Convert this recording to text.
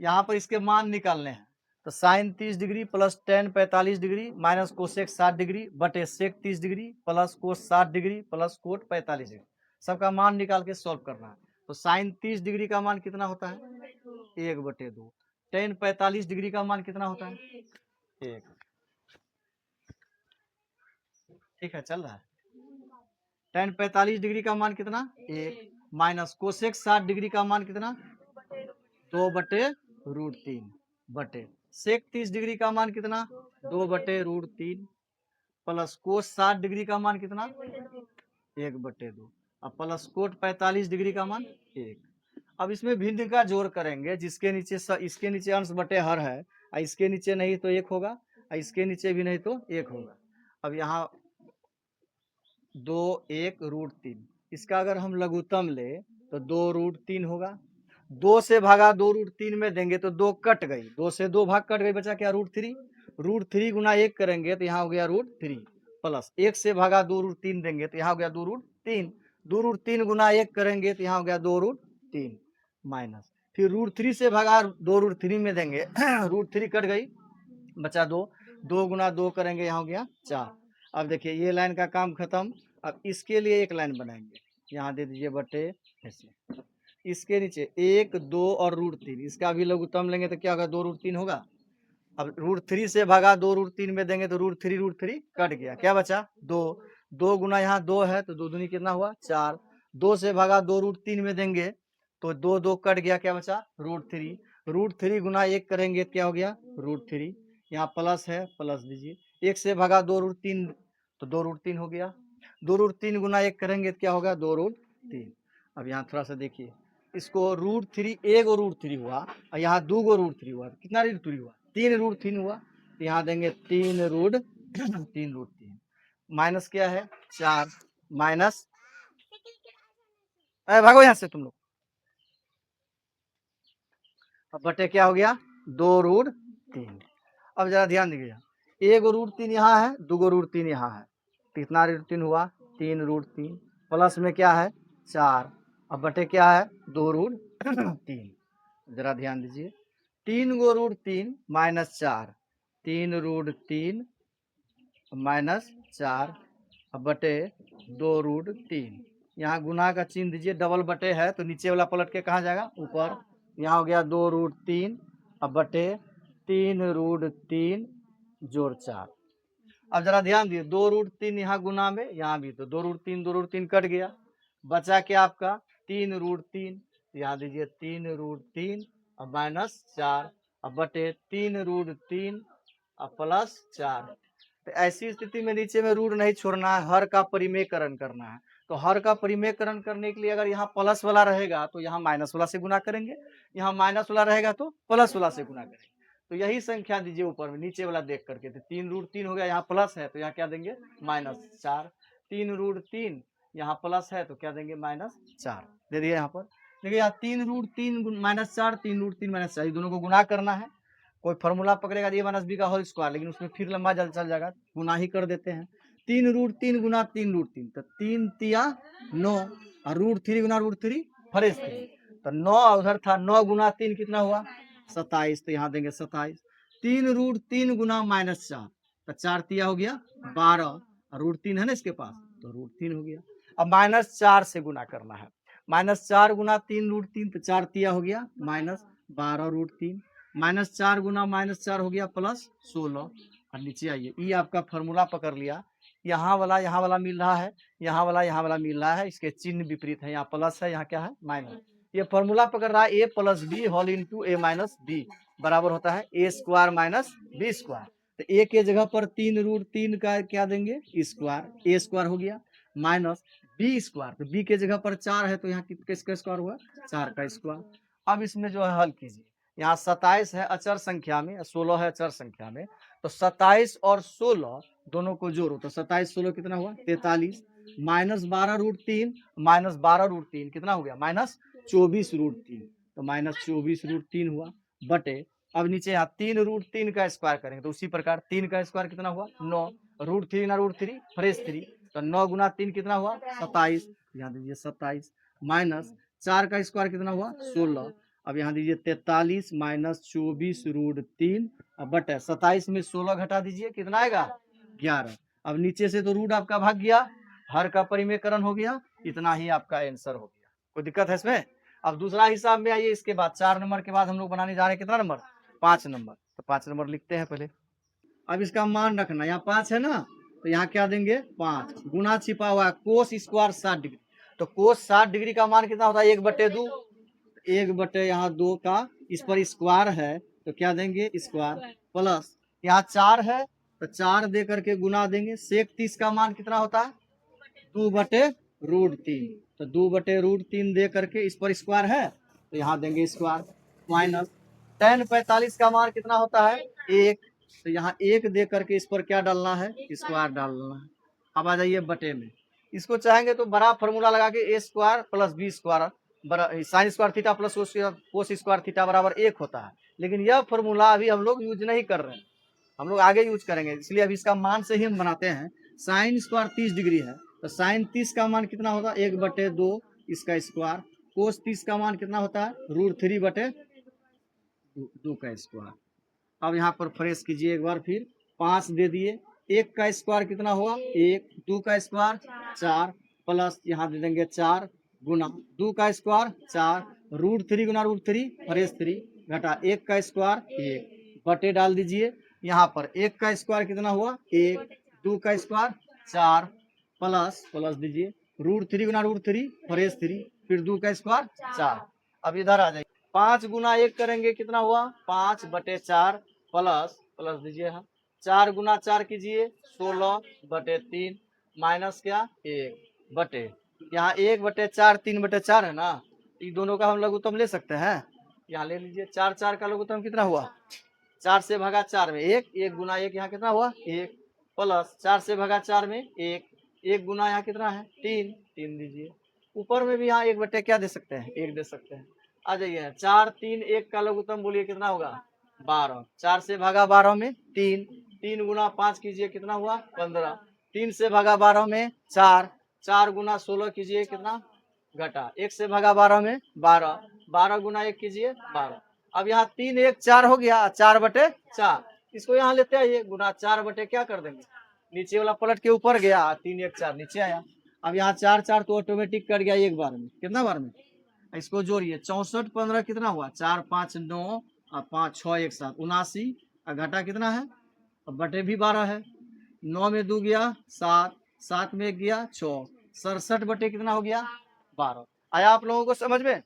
यहाँ पर इसके मान निकालने हैं। तो sine 30 degree plus ten 45 degree minus cosec 60 degree बटे sec 30 degree plus cos 60 degree plus cot 45 degree, सबका मान निकाल के सॉल्व करना है। तो साइन 30 डिग्री का मान कितना होता है? 1/2। टेन 45 डिग्री का मान कितना होता है? 1। ठीक है, चल रहा है। टेन 45 डिग्री का मान कितना? 1 माइनस कोसेक 60 डिग्री का मान कितना? 2/√3 बटे सेक 30 डिग्री का मान कितना? 2/√3 प्लस कोस 60 डिग्री का मान कितना? 1/2 अब प्लस कोट 45 डिग्री का मान 1। अब इसमें भिन्न का जोड़ करेंगे, जिसके नीचे इसके नीचे अंश बटे हर है, इसके नीचे नहीं तो 1 होगा, इसके नीचे भी नहीं तो 1 होगा। अब यहाँ 2/1√3, इसका अगर हम लघुत्तम ले तो 2√3 होगा। 2 से भागा 2√3 में देंगे तो 2 कट गई, 2 से 2 भाग कट गई, बचा क्या? √3। √3 गुना 1 करेंगे तो यहाँ हो गया √3 प्लस 1 से भागा 2√3 देंगे तो यहाँ हो गया 2√3। 2√3 गुना 1 करेंगे तो यहाँ हो गया 2√3 माइनस फिर √3 से भागा 2√3 में देंगे √3 कट गई, बचा 2। 2 गुना 2 करेंगे, यहाँ हो गया 4। अब देखिए ये लाइन का काम खत्म। अब इसके लिए एक लाइन बनाएंगे, यहाँ दे दीजिए बटे ऐसे। इसके नीचे 1 2 और √3, इसका भी लघुत्तम लेंगे तो क्या होगा? 2√3 होगा। अब √3 से भागा 2√3 में देंगे तो √3 कट गया, क्या बचा? 2। 2 गुना यहाँ 2 है तो 2 दूनी कितना हुआ? 4। 2 से भागा 2√3 में देंगे तो 2 2 कट गया, क्या बचा? √3। √3 गुना 1 करेंगे क्या हो गया? √3। यहाँ प्लस है, प्लस दीजिए। 1 से भागा 2√3 तो 2√3 हो गया। 2√3 गुना 1 करेंगे तो क्या होगा? 2√3। अब यहाँ थोड़ा सा देखिए, इसको √3 1 √3 हुआ और यहाँ 2 √3 हुआ, कितना √3 हुआ? 3 √3 हुआ। तो यहाँ देंगे 3 √3 माइनस क्या है? 4 माइनस, भागो यहाँ से तुम लोग। अब बटे क्या हो गया? 2√3। अब जरा ध्यान दीजिए, 1 √3 यहाँ है, 2 √3 यहाँ है, कितना √3 हुआ? 3 √3 प्लस में क्या है? 4। अब बटे क्या है? 2√3। जरा ध्यान दीजिए, 3 √3 माइनस 4, 3 √3 माइनस 4 अब बटे 2√3। यहाँ गुना का चिन्ह दीजिए, डबल बटे है तो नीचे वाला पलट के कहाँ जाएगा? ऊपर। यहाँ हो गया 2√3 अब बटे 3 √3 जोड़ 4। अब जरा ध्यान दिए, 2√3 यहाँ गुना में, यहाँ भी तो 2√3 कट गया, बचा क्या आपका? 3 √3। यहाँ दीजिए 3 √3 अब माइनस 4 अब बटे 3 √3 अब प्लस 4। तो ऐसी स्थिति में नीचे में रूट नहीं छोड़ना है, हर का परिमेयकरण करना है। तो हर का परिमेयकरण करने के लिए अगर यहाँ प्लस वाला रहेगा तो यहाँ माइनस वाला से गुना करेंगे, यहाँ माइनस वाला रहेगा तो प्लस वाला से गुना करेंगे। तो यही संख्या दीजिए ऊपर में, नीचे वाला देख करके। तो 3 √3 हो गया, यहाँ प्लस है तो यहाँ क्या देंगे? -4। 3 √3 यहाँ प्लस है तो क्या देंगे? -4 दे दिए यहाँ पर। देखिए यहाँ 3 √3 -4, 3 √3 -4, दोनों को गुना करना है। कोई फॉर्मूला पकड़ेगा ए माइनस बी का होल स्क्वायर, लेकिन उसमें फिर लंबा जल चल जाएगा, गुना ही कर देते हैं। 3 √3 गुना 3 √3 तो 3 तिया 9 और √3 गुना √3 फरेस 3 तो 9 उधर था, 9 गुना 3 कितना हुआ? 27। तो यहाँ देंगे 27। 3 √3 गुना -4 तो 4 तिया हो गया 12 और √3 है ना इसके पास तो √3 हो गया। अब -4 से गुना करना है, -4 गुना 3 √3 तो 4 तिया हो गया -12 √3 -4 गुना -4 हो गया +16। और नीचे आइए, ये आपका फॉर्मूला पकड़ लिया, यहाँ वाला मिल रहा है, यहाँ वाला मिल रहा है, इसके चिन्ह विपरीत है, यहाँ प्लस है, यहाँ क्या है? माइनस। ये फॉर्मूला पकड़ रहा है a + b whole into a - b बराबर होता है a² - b²। तो a के जगह पर 3 √3 का क्या देंगे? स्क्वायर, a² हो गया माइनस b², तो b के जगह पर 4 है तो यहाँ किसका स्क्वायर हुआ? 4 का स्क्वायर। अब इसमें जो है हल कीजिए, यहाँ 27 है अचर संख्या में, 16 है अचर संख्या में, तो 27 और 16 दोनों को जोड़ो तो 27 16 कितना हुआ? 43 -12 √3 -12 √3 कितना हो गया? -24 √3 तो -24 √3 हुआ बटे। अब नीचे यहाँ 3 √3 का स्क्वायर करेंगे तो उसी प्रकार 3 का स्क्वायर कितना हुआ? 9 √3 ना √3 फ्रेश 3 तो 9 गुना 3 कितना हुआ? 27। यहाँ दीजिए 27 माइनस 4 का स्क्वायर कितना हुआ? 16 अब यहाँ दीजिए 43 माइनस 24√3 अब बटे 27 में 16 घटा दीजिए, कितना आएगा 11। अब नीचे से तो रूट आपका भाग गया, हर का परिमेयकरण हो गया, इतना ही आपका आंसर हो गया। कोई दिक्कत है इसमें? अब दूसरा हिसाब में आइए, इसके बाद 4 नंबर के बाद हम लोग बनाने जा रहे हैं कितना नंबर, 5 नंबर। तो 5 नंबर लिखते हैं पहले। अब इसका मान रखना, यहाँ 5 है ना, तो यहाँ क्या देंगे 5 गुना छिपा हुआ है कोस स्क्वायर 60 डिग्री। तो कोस 60 डिग्री का मान कितना होता है 1/2, 1/, यहाँ 2 का इस पर स्क्वायर है तो क्या देंगे स्क्वायर, प्लस यहाँ 4 है तो 4 दे करके गुना देंगे। सेक 30 का मान कितना होता है 2/√3, तो 2/√3 दे करके इस पर स्क्वायर है तो यहाँ देंगे स्क्वायर, माइनस tan 45 का मान कितना होता है 1, तो यहाँ 1 दे करके इस पर क्या डालना है स्क्वायर डालना है। अब आ जाइए बटे में, इसको चाहेंगे तो बड़ा फॉर्मूला लगा के a square plus b square sine square theta plus cos square theta बराबर 1 होता है, लेकिन यह फॉर्मूला अभी हम लोग यूज नहीं कर रहे हैं, हम लोग आगे यूज करेंगे, इसलिए अभी इसका मान से ही हम बनाते हैं। साइन स्क्वायर 30 डिग्री है तो साइन 30 का मान कितना होगा 1/2 इसका स्क्वायर, कोस 30 का मान कितना होता है √3/2 का स्क्वायर। अब यहाँ पर फ्रेश कीजिए एक बार, फिर 5 दे दिए, 1 का स्क्वायर कितना हुआ 1, 2 का स्क्वायर 4, प्लस यहाँ दे देंगे 4 गुना 2 का स्क्वायर 4, √3 गुना √3 फ्रेश 3 घटा 1 का स्क्वायर 1 बटे डाल दीजिए। यहाँ पर 1 का स्क्वायर कितना हुआ 1, 2 का स्क्वायर 4 प्लस दीजिए √3 गुना √3 फ्रेश 3 फिर 2 का स्क्वायर 4। अब इधर आ जाइए, 5 गुना 1 करेंगे कितना हुआ 5/4 प्लस दीजिए यहाँ 4 गुना 4 कीजिए 16/3 माइनस क्या 1 बटे यहाँ 1/4 3/4 है ना, ये दोनों का हम लघुत्तम ले सकते हैं, यहाँ ले लीजिए 4 4 का लघुत्तम कितना हुआ 4 से भागा 4 में 1, 1 गुना 1 यहाँ कितना हुआ 1 प्लस 4 से भागा 4 में 1, 1 गुना यहाँ कितना है 3 3 दीजिए, ऊपर में भी यहाँ 1/, क्या दे सकते हैं 1 दे सकते हैं। आ जाइए 4 3 1 का लघुत्तम बोलिए कितना होगा 12, 4 से भागा 12 में 3, 3 गुना 5 कीजिए कितना हुआ 15, 3 से भागा 12 में 4, 4 गुना 16 कीजिए कितना घटा 1 से भागा 12 में 12, 12 गुना 1 कीजिए 12। अब यहाँ 3 1 4 हो गया 4/4, इसको यहाँ लेते आइए गुना 4 क्या कर देंगे नीचे वाला पलट के ऊपर गया 3 1 4 नीचे आया। अब यहाँ 4 4 तो ऑटोमेटिक कट गया एक बार में, कितना बार में इसको जोड़िए 64 15 कितना हुआ 4 5 9 और 5 6 1 7 79 और घटा कितना है अब बटे भी 12 है, 9 में 2 गया 7, 7 में 1 गया 6, 67 बटे कितना हो गया 12। आया आप लोगों को समझ में?